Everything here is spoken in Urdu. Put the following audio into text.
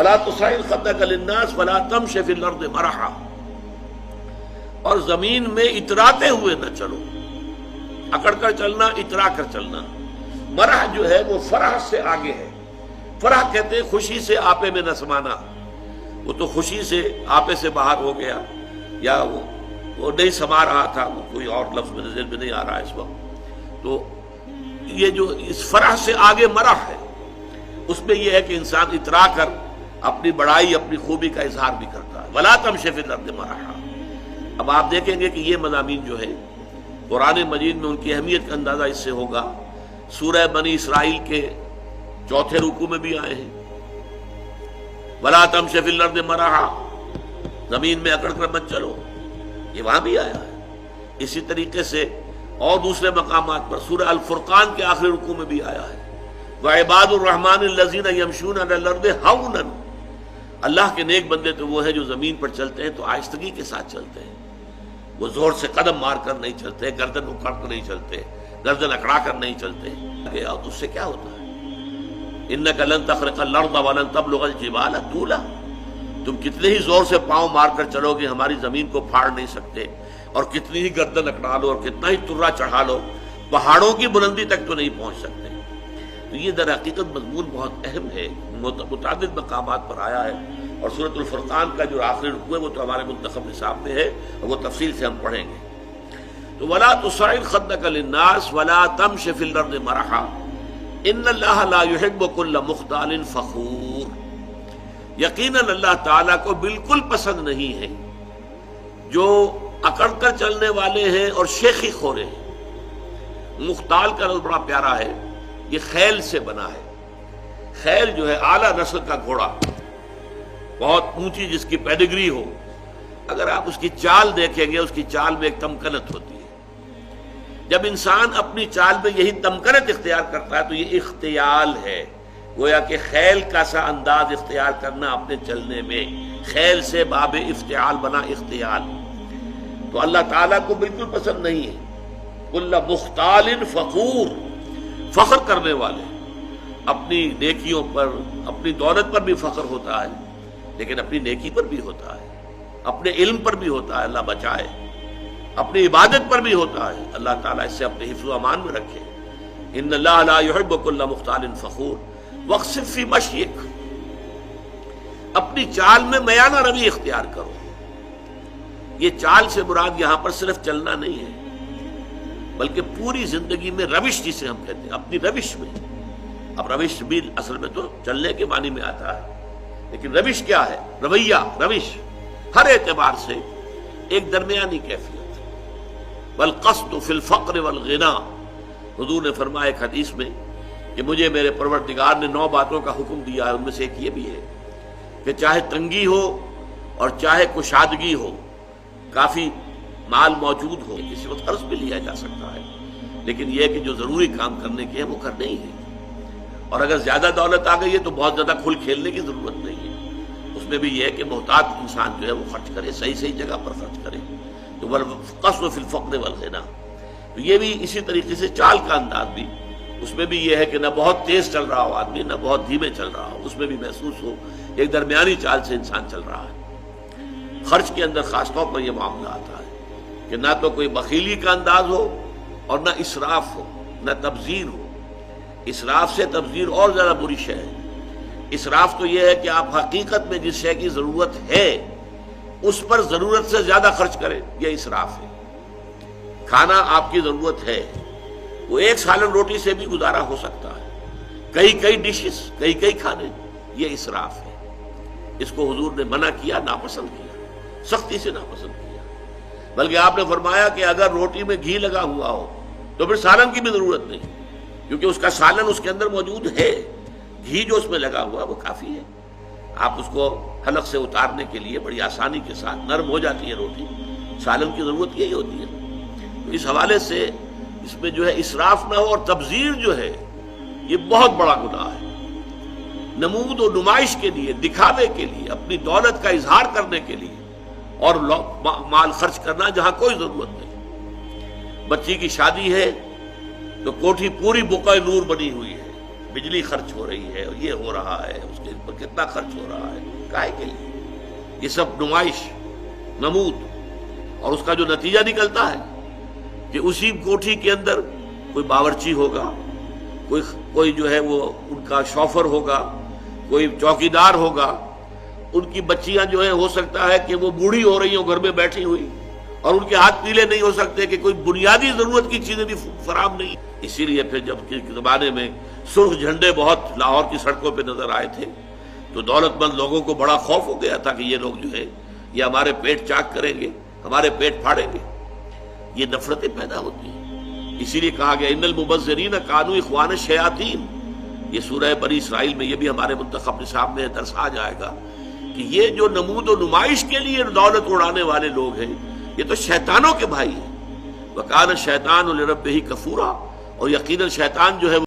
ولا تصعر خدك للناس ولا تمش في الارض مرحا، اور زمین میں اتراتے ہوئے نہ چلو، اکڑ کر چلنا، اترا کر چلنا۔ مرح جو ہے وہ فرح سے آگے ہے۔ فرح کہتے ہیں خوشی سے آپے میں نہ سمانا، وہ تو خوشی سے آپے سے باہر ہو گیا، یا وہ نہیں سما رہا تھا، وہ کوئی اور لفظ میرے ذہن میں نہیں آ رہا اس وقت۔ تو یہ جو اس فرح سے آگے مرح ہے، اس میں یہ ہے کہ انسان اترا کر اپنی بڑائی، اپنی خوبی کا اظہار بھی کرتا ہے۔ ولا تمش فی الارض مرحا۔ اب آپ دیکھیں گے کہ یہ مضامین جو ہے قرآن مجید میں ان کی اہمیت کا اندازہ اس سے ہوگا۔ سورہ بنی اسرائیل کے چوتھے رکوع میں بھی آئے ہیں، ولا تمش فی الارض مرحا، زمین میں اکڑ کر مت چلو، یہ وہاں بھی آیا ہے۔ اسی طریقے سے اور دوسرے مقامات پر سورہ الفرقان کے آخری رکوع میں بھی آیا ہے، وعباد الرحمن الذین یمشون علی الارض ہونا، اللہ کے نیک بندے تو وہ ہیں جو زمین پر چلتے ہیں تو آہستگی کے ساتھ چلتے ہیں، وہ زور سے قدم مار کر نہیں چلتے، گردن اکڑ کر نہیں چلتے، گردن اکڑا کر نہیں چلتے۔ اور اس سے کیا ہوتا ہے؟ انک لن تخرق الارض ولن تبلغ الجبال طولا، تم کتنے ہی زور سے پاؤں مار کر چلو گے ہماری زمین کو پھاڑ نہیں سکتے، اور کتنی ہی گردن اکڑا لو اور کتنا ہی ترا چڑھا لو، پہاڑوں کی بلندی تک تو نہیں پہنچ سکتے۔ تو یہ در حقیقت مضمون بہت اہم ہے، متعدد مقامات پر آیا ہے، اور سورۃ الفرقان کا جو آخری رکوع ہے وہ تو ہمارے منتخب نصاب میں ہے، اور وہ تفصیل سے ہم پڑھیں گے۔ تو ولا تصعر خدك للناس ولا تمش في الارض مرحا ان اللہ لا يحب كل مختال فخور، یقیناً اللہ تعالیٰ کو بالکل پسند نہیں ہے جو اکڑ کر چلنے والے ہیں اور شیخی خورے ہیں۔ مختال کا لفظ بڑا پیارا ہے، یہ خیل سے بنا ہے۔ خیل جو ہے اعلیٰ نسل کا گھوڑا، بہت اونچی جس کی پیڈگری ہو، اگر آپ اس کی چال دیکھیں گے، اس کی چال میں ایک تمکنت ہوتی ہے۔ جب انسان اپنی چال میں یہی تمکنت اختیار کرتا ہے تو یہ اختیال ہے، گویا کہ خیل کا سا انداز اختیار کرنا اپنے چلنے میں، خیل سے باب افتعال بنا اختیال، تو اللہ تعالیٰ کو بالکل پسند نہیں ہے۔ کل مختال فخور، فخر کرنے والے، اپنی نیکیوں پر، اپنی دولت پر بھی فخر ہوتا ہے، لیکن اپنی نیکی پر بھی ہوتا ہے، اپنے علم پر بھی ہوتا ہے، اللہ بچائے، اپنی عبادت پر بھی ہوتا ہے، اللہ تعالیٰ اس سے اپنے حفظ و امان میں رکھے۔ ان اللہ لا يحب كل مختال فخور واقصد فی مشیک، اپنی چال میں میانہ روی اختیار کرو۔ یہ چال سے مراد یہاں پر صرف چلنا نہیں ہے، بلکہ پوری زندگی میں روش جسے ہم کہتے ہیں، اپنی روش میں۔ اب روش بھی اصل میں تو چلنے کے معنی میں آتا ہے، لیکن روش کیا ہے؟ رویہ، روش ہر اعتبار سے ایک درمیانی کیفیت۔ والقصد فی الفقر والغنا، حضور نے فرمایا ایک حدیث میں کہ مجھے میرے پروردگار نے 9 باتوں کا حکم دیا ہے، ان میں سے ایک یہ بھی ہے کہ چاہے تنگی ہو اور چاہے کشادگی ہو، کافی مال موجود ہو، کسی وقت قرض بھی لیا جا سکتا ہے، لیکن یہ کہ جو ضروری کام کرنے کے ہیں وہ کرنے ہی ہے۔ اور اگر زیادہ دولت آ گئی ہے تو بہت زیادہ کھل کھیلنے کی ضرورت نہیں ہے، اس میں بھی یہ ہے کہ محتاط انسان جو ہے وہ خرچ کرے، صحیح جگہ پر خرچ کرے۔ تو والقصد فی الفقر والغنا، تو یہ بھی اسی طریقے سے چال کا انداز بھی، اس میں بھی یہ ہے کہ نہ بہت تیز چل رہا ہو آدمی، نہ بہت دھیمے چل رہا ہو، اس میں بھی محسوس ہو ایک درمیانی چال سے انسان چل رہا ہے۔ خرچ کے اندر خاص طور پر یہ معاملہ آتا ہے کہ نہ تو کوئی بخیلی کا انداز ہو اور نہ اسراف ہو، نہ تبذیر ہو۔ اسراف سے تبذیر اور زیادہ بری شے ہے۔ اسراف تو یہ ہے کہ آپ حقیقت میں جس شے کی ضرورت ہے اس پر ضرورت سے زیادہ خرچ کریں، یہ اسراف ہے۔ کھانا آپ کی ضرورت ہے، وہ ایک سالن روٹی سے بھی گزارا ہو سکتا ہے، کئی ڈشز، کئی کھانے، یہ اسراف ہے۔ اس کو حضور نے منع کیا، ناپسند کیا، سختی سے ناپسند کیا۔ بلکہ آپ نے فرمایا کہ اگر روٹی میں گھی لگا ہوا ہو تو پھر سالن کی بھی ضرورت نہیں، کیونکہ اس کا سالن اس کے اندر موجود ہے، گھی جو اس میں لگا ہوا وہ کافی ہے۔ آپ اس کو حلق سے اتارنے کے لیے بڑی آسانی کے ساتھ نرم ہو جاتی ہے روٹی، سالن کی ضرورت یہی ہوتی ہے۔ تو اس حوالے سے اس میں جو ہے اسراف نہ ہو، اور تبذیر جو ہے یہ بہت بڑا گناہ ہے۔ نمود و نمائش کے لیے، دکھاوے کے لیے، اپنی دولت کا اظہار کرنے کے لیے اور مال خرچ کرنا جہاں کوئی ضرورت نہیں۔ بچی کی شادی ہے تو کوٹھی پوری بقعہ نور بنی ہوئی ہے، بجلی خرچ ہو رہی ہے، یہ ہو رہا ہے، اس کے پر کتنا خرچ ہو رہا ہے، کاہے کے لیے؟ یہ سب نمائش، نمود، اور اس کا جو نتیجہ نکلتا ہے کہ اسی کوٹھی کے اندر کوئی باورچی ہوگا، کوئی جو ہے وہ ان کا شوفر ہوگا، کوئی چوکیدار ہوگا، ان کی بچیاں جو ہے ہو سکتا ہے کہ وہ بوڑھی ہو رہی ہوں گھر میں بیٹھی ہوئی، اور ان کے ہاتھ پیلے نہیں ہو سکتے کہ کوئی بنیادی ضرورت کی چیزیں بھی فراہم نہیں۔ اسی لیے پھر جب کے زمانے میں سرخ جھنڈے بہت لاہور کی سڑکوں پہ نظر آئے تھے تو دولت مند لوگوں کو بڑا خوف ہو گیا تھا کہ یہ لوگ جو ہے یہ ہمارے پیٹ چاک کریں گے، ہمارے پیٹ پھاڑیں گے، یہ نفرتیں پیدا ہوتی ہیں۔ اسی لیے کہا گیا ان المبذرین کانوا اخوان الشیاطین، یہ سورہ بنی اسرائیل میں یہ بھی ہمارے منتخب نصاب میں درس آ جائے گا کہ یہ جو نمود و نمائش کے لیے دولت اڑانے والے لوگ ہیں یہ تو شیطانوں کے بھائی ہیں۔ وَكَانَ الشَّيْطَانُ لِرَبِّهِ كَفُورًا، اور یقیناً شیطان جو ہے